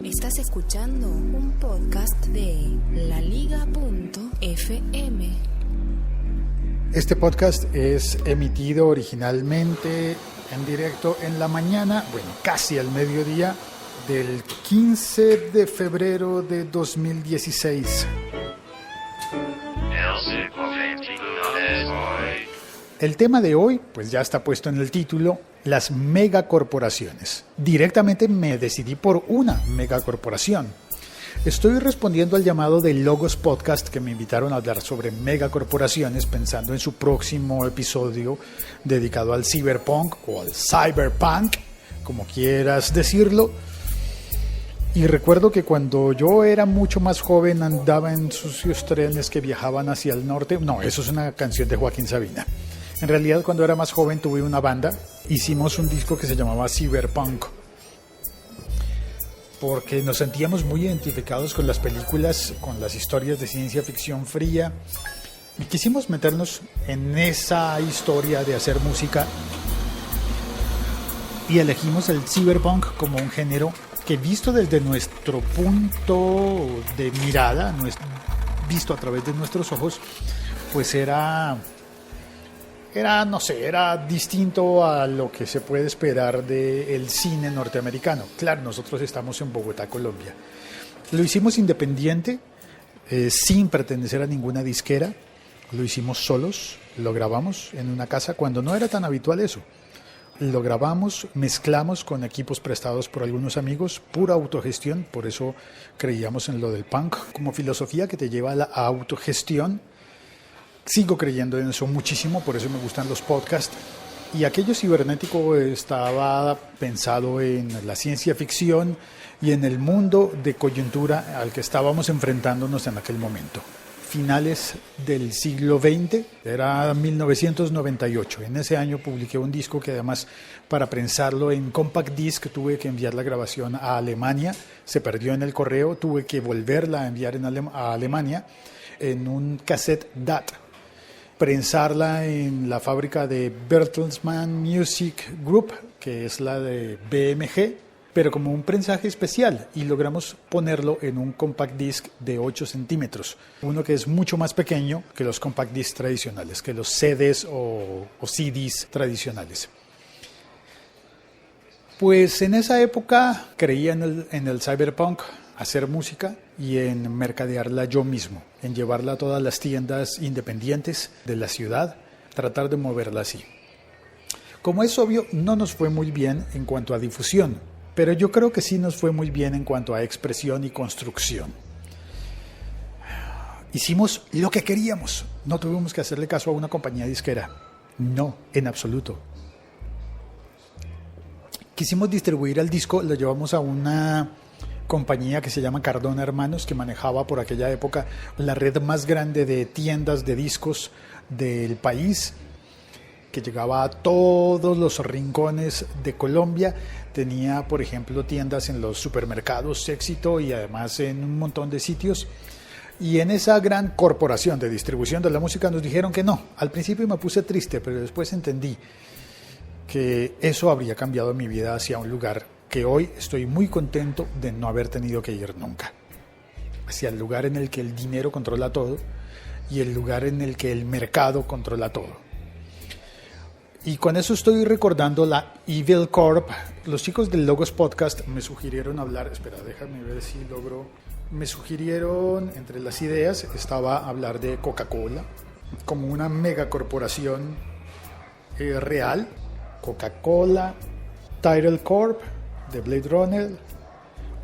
Estás escuchando un podcast de laliga.fm. Este podcast es emitido originalmente en directo en la mañana, casi al mediodía del 15 de febrero de 2016. El tema de hoy, pues ya está puesto en el título, las megacorporaciones. Directamente me decidí por una megacorporación. Estoy respondiendo al llamado de Logos Podcast que me invitaron a hablar sobre megacorporaciones pensando en su próximo episodio dedicado al cyberpunk o al cyberpunk, como quieras decirlo. Y recuerdo que cuando yo era mucho más joven andaba en sucios trenes que viajaban hacia el norte. No, eso es una canción de Joaquín Sabina. En realidad, cuando era más joven tuve una banda, hicimos un disco que se llamaba Cyberpunk, porque nos sentíamos muy identificados con las películas, con las historias de ciencia ficción fría, y quisimos meternos en esa historia de hacer música, y elegimos el cyberpunk como un género que, visto desde nuestro punto de mirada, visto a través de nuestros ojos, pues era distinto a lo que se puede esperar del cine norteamericano. Claro, nosotros estamos en Bogotá, Colombia. Lo hicimos independiente, sin pertenecer a ninguna disquera. Lo hicimos solos, lo grabamos en una casa cuando no era tan habitual eso. Lo grabamos, mezclamos con equipos prestados por algunos amigos, pura autogestión, por eso creíamos en lo del punk como filosofía que te lleva a la autogestión. Sigo creyendo en eso muchísimo, por eso me gustan los podcasts. Y aquello cibernético estaba pensado en la ciencia ficción y en el mundo de coyuntura al que estábamos enfrentándonos en aquel momento. Finales del siglo XX, era 1998. En ese año publiqué un disco que, además, para prensarlo en compact disc tuve que enviar la grabación a Alemania. Se perdió en el correo, tuve que volverla a enviar a Alemania en un cassette DAT. Prensarla en la fábrica de Bertelsmann Music Group, que es la de BMG, pero como un prensaje especial, y logramos ponerlo en un compact disc de 8 centímetros, uno que es mucho más pequeño que los compact discs tradicionales, que los CDs o CDs tradicionales. Pues en esa época creía en el cyberpunk, hacer música y en mercadearla yo mismo, en llevarla a todas las tiendas independientes de la ciudad, tratar de moverla así. Como es obvio, no nos fue muy bien en cuanto a difusión, pero yo creo que sí nos fue muy bien en cuanto a expresión y construcción. Hicimos lo que queríamos, no tuvimos que hacerle caso a una compañía disquera, no, en absoluto. Quisimos distribuir el disco, lo llevamos a una compañía que se llama Cardona Hermanos, que manejaba por aquella época la red más grande de tiendas de discos del país, que llegaba a todos los rincones de Colombia. Tenía, por ejemplo, tiendas en los supermercados Éxito y además en un montón de sitios. Y en esa gran corporación de distribución de la música nos dijeron que no. Al principio me puse triste, pero después entendí que eso habría cambiado mi vida hacia un lugar que hoy estoy muy contento de no haber tenido que ir nunca. Hacia el lugar en el que el dinero controla todo y el lugar en el que el mercado controla todo. Y con eso estoy recordando la Evil Corp. Los chicos del Logos Podcast me sugirieron hablar, déjame ver si logro. Me sugirieron, entre las ideas, estaba hablar de Coca-Cola como una megacorporación real. Coca-Cola, Tyrell Corp de Blade Runner,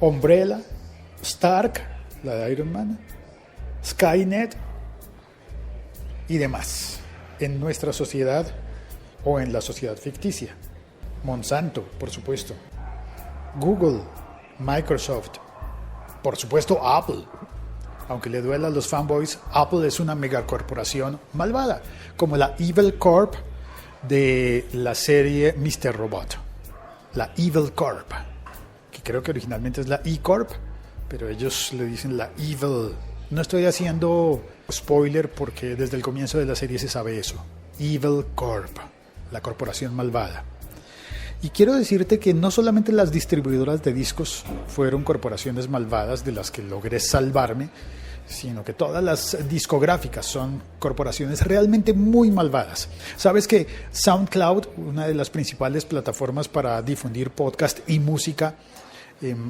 Umbrella, Stark, la de Iron Man, Skynet y demás en nuestra sociedad o en la sociedad ficticia. Monsanto, por supuesto, Google, Microsoft, por supuesto Apple. Aunque le duela a los fanboys, Apple es una megacorporación malvada, como la Evil Corp de la serie Mr. Robot. La Evil Corp, que creo que originalmente es la E-Corp, pero ellos le dicen la Evil. No estoy haciendo spoiler porque desde el comienzo de la serie se sabe eso. Evil Corp, la corporación malvada. Y quiero decirte que no solamente las distribuidoras de discos fueron corporaciones malvadas de las que logré salvarme, sino que todas las discográficas son corporaciones realmente muy malvadas. Sabes que SoundCloud, una de las principales plataformas para difundir podcast y música,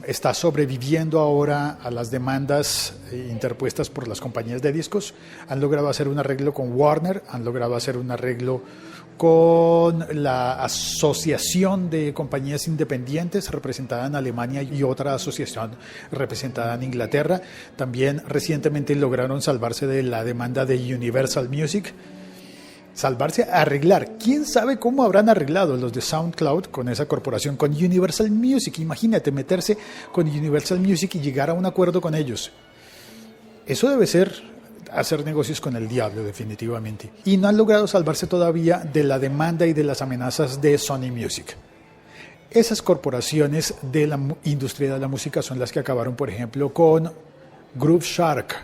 está sobreviviendo ahora a las demandas interpuestas por las compañías de discos. Han logrado hacer un arreglo con Warner, han logrado hacer un arreglo con la Asociación de Compañías Independientes representada en Alemania y otra asociación representada en Inglaterra. También recientemente lograron salvarse de la demanda de Universal Music. Salvarse, arreglar. ¿Quién sabe cómo habrán arreglado los de SoundCloud con esa corporación, con Universal Music? Imagínate meterse con Universal Music y llegar a un acuerdo con ellos. Eso debe ser hacer negocios con el diablo, definitivamente. Y no han logrado salvarse todavía de la demanda y de las amenazas de Sony Music. Esas corporaciones de la industria de la música son las que acabaron, por ejemplo, con Groove Shark.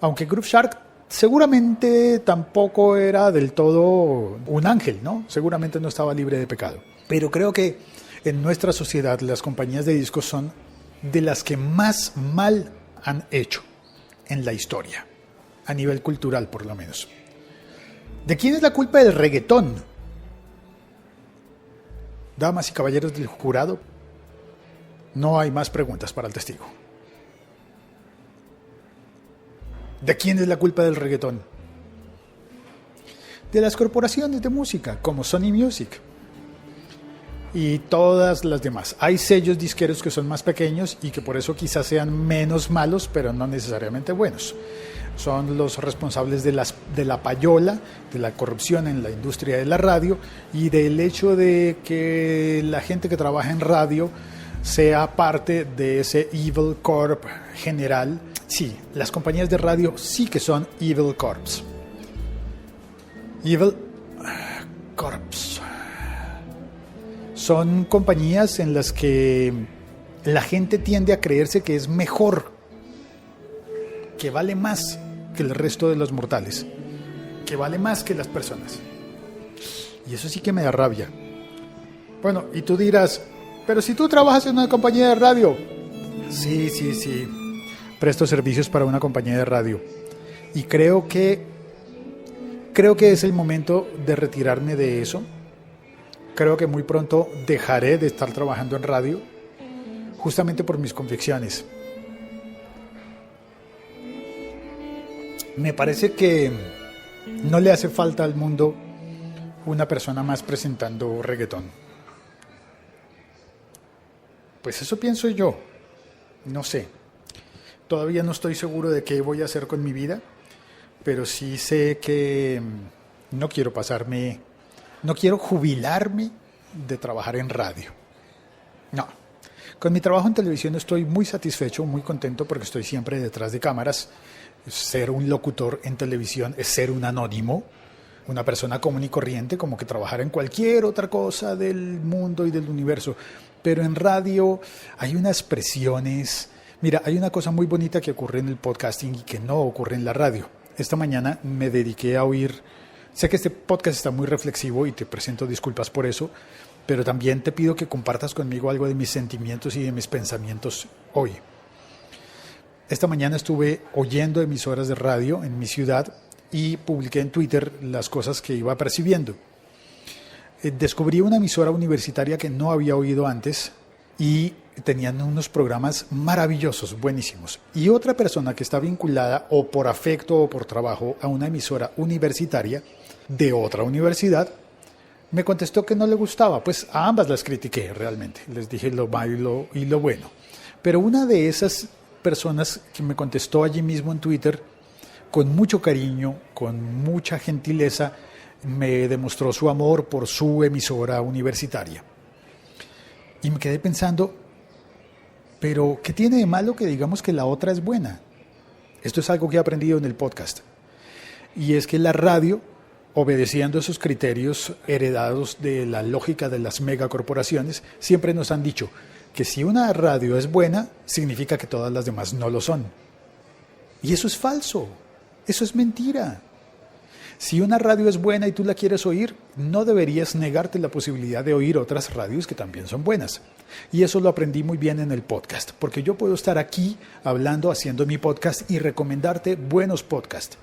Aunque Groove Shark seguramente tampoco era del todo un ángel, ¿no? Seguramente no estaba libre de pecado. Pero creo que en nuestra sociedad las compañías de discos son de las que más mal han hecho en la historia, a nivel cultural por lo menos. ¿De quién es la culpa del reggaetón? Damas y caballeros del jurado, no hay más preguntas para el testigo. ¿De quién es la culpa del reggaetón? De las corporaciones de música, como Sony Music y todas las demás. Hay sellos disqueros que son más pequeños y que por eso quizás sean menos malos, pero no necesariamente buenos. Son los responsables de la payola, de la corrupción en la industria de la radio y del hecho de que la gente que trabaja en radio sea parte de ese Evil Corp general. Sí, las compañías de radio sí que son Evil Corps. Evil Corps. Son compañías en las que la gente tiende a creerse que es mejor, que vale más que el resto de los mortales, que vale más que las personas. Y eso sí que me da rabia. Bueno, y tú dirás, pero si tú trabajas en una compañía de radio. Sí. Presto servicios para una compañía de radio. Y creo que es el momento de retirarme de eso. Creo que muy pronto dejaré de estar trabajando en radio, justamente por mis convicciones. Me parece que no le hace falta al mundo una persona más presentando reggaetón. Pues eso pienso yo. No sé. Todavía no estoy seguro de qué voy a hacer con mi vida, pero sí sé que no quiero jubilarme de trabajar en radio. No. Con mi trabajo en televisión estoy muy satisfecho, muy contento porque estoy siempre detrás de cámaras. Ser un locutor en televisión es ser un anónimo, una persona común y corriente, como que trabajar en cualquier otra cosa del mundo y del universo. Pero en radio hay unas presiones. Mira, hay una cosa muy bonita que ocurre en el podcasting y que no ocurre en la radio. Esta mañana me dediqué a oír. Sé que este podcast está muy reflexivo y te presento disculpas por eso, pero también te pido que compartas conmigo algo de mis sentimientos y de mis pensamientos hoy. Esta mañana estuve oyendo emisoras de radio en mi ciudad y publiqué en Twitter las cosas que iba percibiendo. Descubrí una emisora universitaria que no había oído antes y tenían unos programas maravillosos, buenísimos. Y otra persona que está vinculada o por afecto o por trabajo a una emisora universitaria de otra universidad, me contestó que no le gustaba. Pues a ambas las critiqué realmente, les dije lo malo y lo bueno. Pero una de esas personas que me contestó allí mismo en Twitter, con mucho cariño, con mucha gentileza, me demostró su amor por su emisora universitaria. Y me quedé pensando, pero ¿qué tiene de malo que digamos que la otra es buena? Esto es algo que he aprendido en el podcast. Y es que la radio, obedeciendo esos criterios heredados de la lógica de las megacorporaciones, siempre nos han dicho que si una radio es buena, significa que todas las demás no lo son. Y eso es falso, eso es mentira. Si una radio es buena y tú la quieres oír, no deberías negarte la posibilidad de oír otras radios que también son buenas. Y eso lo aprendí muy bien en el podcast, porque yo puedo estar aquí hablando, haciendo mi podcast y recomendarte buenos podcasts.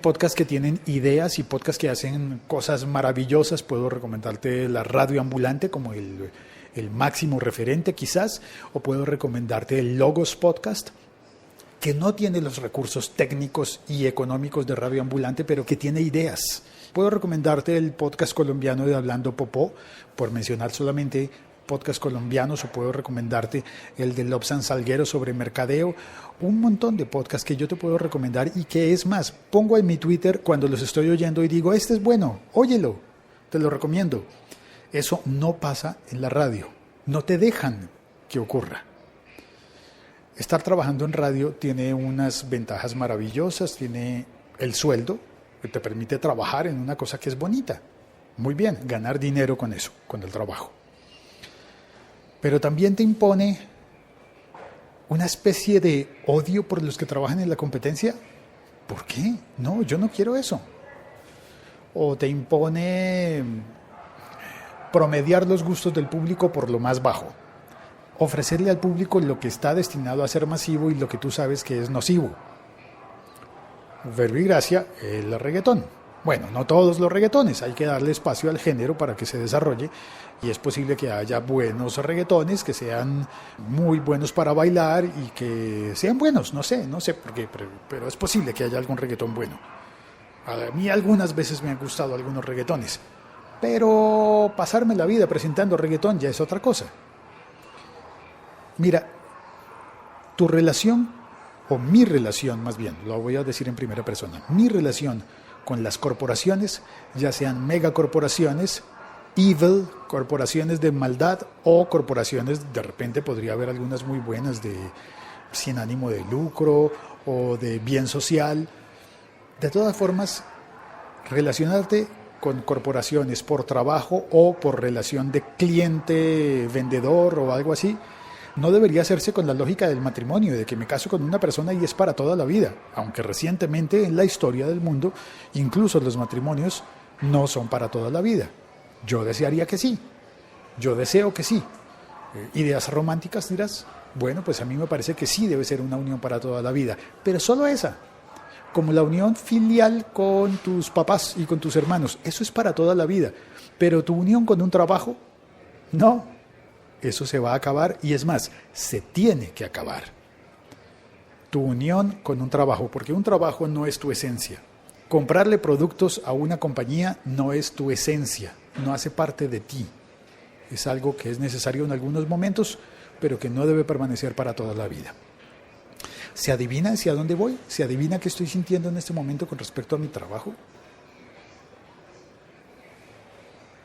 Podcasts que tienen ideas y podcasts que hacen cosas maravillosas. Puedo recomendarte la Radio Ambulante como el máximo referente quizás, o puedo recomendarte el Logos Podcast, que no tiene los recursos técnicos y económicos de Radio Ambulante, pero que tiene ideas. Puedo recomendarte el podcast colombiano de Hablando Popó, por mencionar solamente podcast colombianos, o puedo recomendarte el de Lobsan Salguero sobre mercadeo. Un montón de podcasts que yo te puedo recomendar y que es más, pongo en mi Twitter cuando los estoy oyendo y digo, este es bueno, óyelo, te lo recomiendo. Eso no pasa en la radio, no te dejan que ocurra. Estar trabajando en radio tiene unas ventajas maravillosas, tiene el sueldo que te permite trabajar en una cosa que es bonita. Muy bien, ganar dinero con eso, con el trabajo. Pero también te impone una especie de odio por los que trabajan en la competencia. ¿Por qué? No, yo no quiero eso. O te impone promediar los gustos del público por lo más bajo. Ofrecerle al público lo que está destinado a ser masivo y lo que tú sabes que es nocivo. Verbo y gracia, el reggaetón. Bueno, no todos los reggaetones, hay que darle espacio al género para que se desarrolle, y es posible que haya buenos reggaetones que sean muy buenos para bailar y que sean buenos, no sé por qué, pero es posible que haya algún reggaetón bueno. A mí algunas veces me han gustado algunos reggaetones, pero pasarme la vida presentando reggaetón ya es otra cosa. Mira, tu relación, o mi relación más bien, lo voy a decir en primera persona, mi relación con las corporaciones, ya sean megacorporaciones, evil, corporaciones de maldad, o corporaciones, de repente podría haber algunas muy buenas sin ánimo de lucro o de bien social. De todas formas, relacionarte con corporaciones por trabajo o por relación de cliente-vendedor o algo así, no debería hacerse con la lógica del matrimonio, de que me caso con una persona y es para toda la vida, aunque recientemente en la historia del mundo, incluso los matrimonios no son para toda la vida. Yo desearía que sí, yo deseo que sí. ¿Ideas románticas dirás? Bueno, pues a mí me parece que sí debe ser una unión para toda la vida, pero solo esa. Como la unión filial con tus papás y con tus hermanos, eso es para toda la vida, pero tu unión con un trabajo, no. Eso se va a acabar, y es más, se tiene que acabar. Tu unión con un trabajo, porque un trabajo no es tu esencia. Comprarle productos a una compañía no es tu esencia, no hace parte de ti. Es algo que es necesario en algunos momentos, pero que no debe permanecer para toda la vida. ¿Se adivina hacia dónde voy? ¿Se adivina qué estoy sintiendo en este momento con respecto a mi trabajo?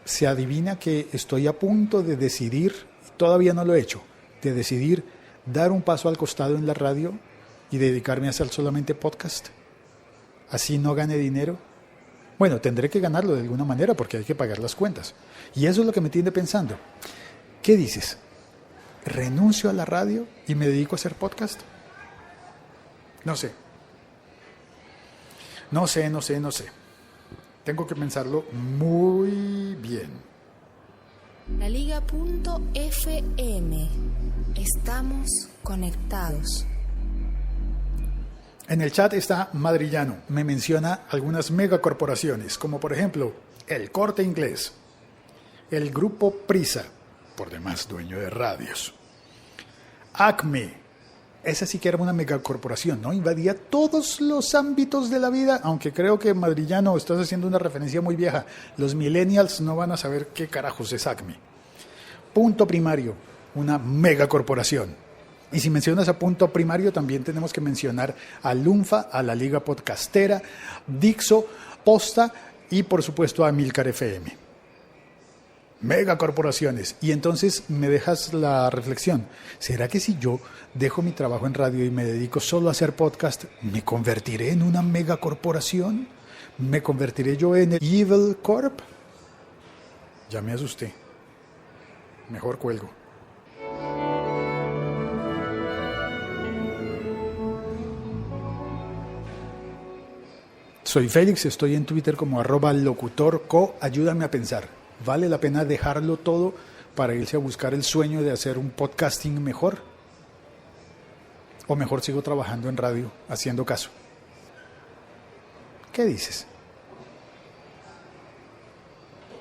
¿Se adivina que estoy a punto de decidir, todavía no lo he hecho, de decidir dar un paso al costado en la radio y dedicarme a hacer solamente podcast? Así no gane dinero. Bueno, tendré que ganarlo de alguna manera porque hay que pagar las cuentas. Y eso es lo que me tiene pensando. ¿Qué dices? ¿Renuncio a la radio y me dedico a hacer podcast? No sé. Tengo que pensarlo muy bien. LaLiga.fm. Estamos conectados. En el chat está Madrillano. Me menciona algunas megacorporaciones, como por ejemplo el Corte Inglés, el Grupo Prisa, por demás dueño de radios, Acme. Esa sí que era una megacorporación, ¿no? Invadía todos los ámbitos de la vida, aunque creo que, Madrillano, estás haciendo una referencia muy vieja. Los millennials no van a saber qué carajos es Acme. Punto Primario, una megacorporación. Y si mencionas a Punto Primario, también tenemos que mencionar a Lunfa, a la Liga Podcastera, Dixo, Posta y, por supuesto, a Milcar FM. Megacorporaciones. Y entonces me dejas la reflexión. ¿Será que si yo dejo mi trabajo en radio y me dedico solo a hacer podcast, me convertiré en una megacorporación? ¿Me convertiré yo en el Evil Corp? Ya me asusté. Mejor cuelgo. Soy Félix, estoy en Twitter como @locutorco. Ayúdame a pensar. ¿Vale la pena dejarlo todo para irse a buscar el sueño de hacer un podcasting mejor? ¿O mejor sigo trabajando en radio haciendo caso? ¿Qué dices?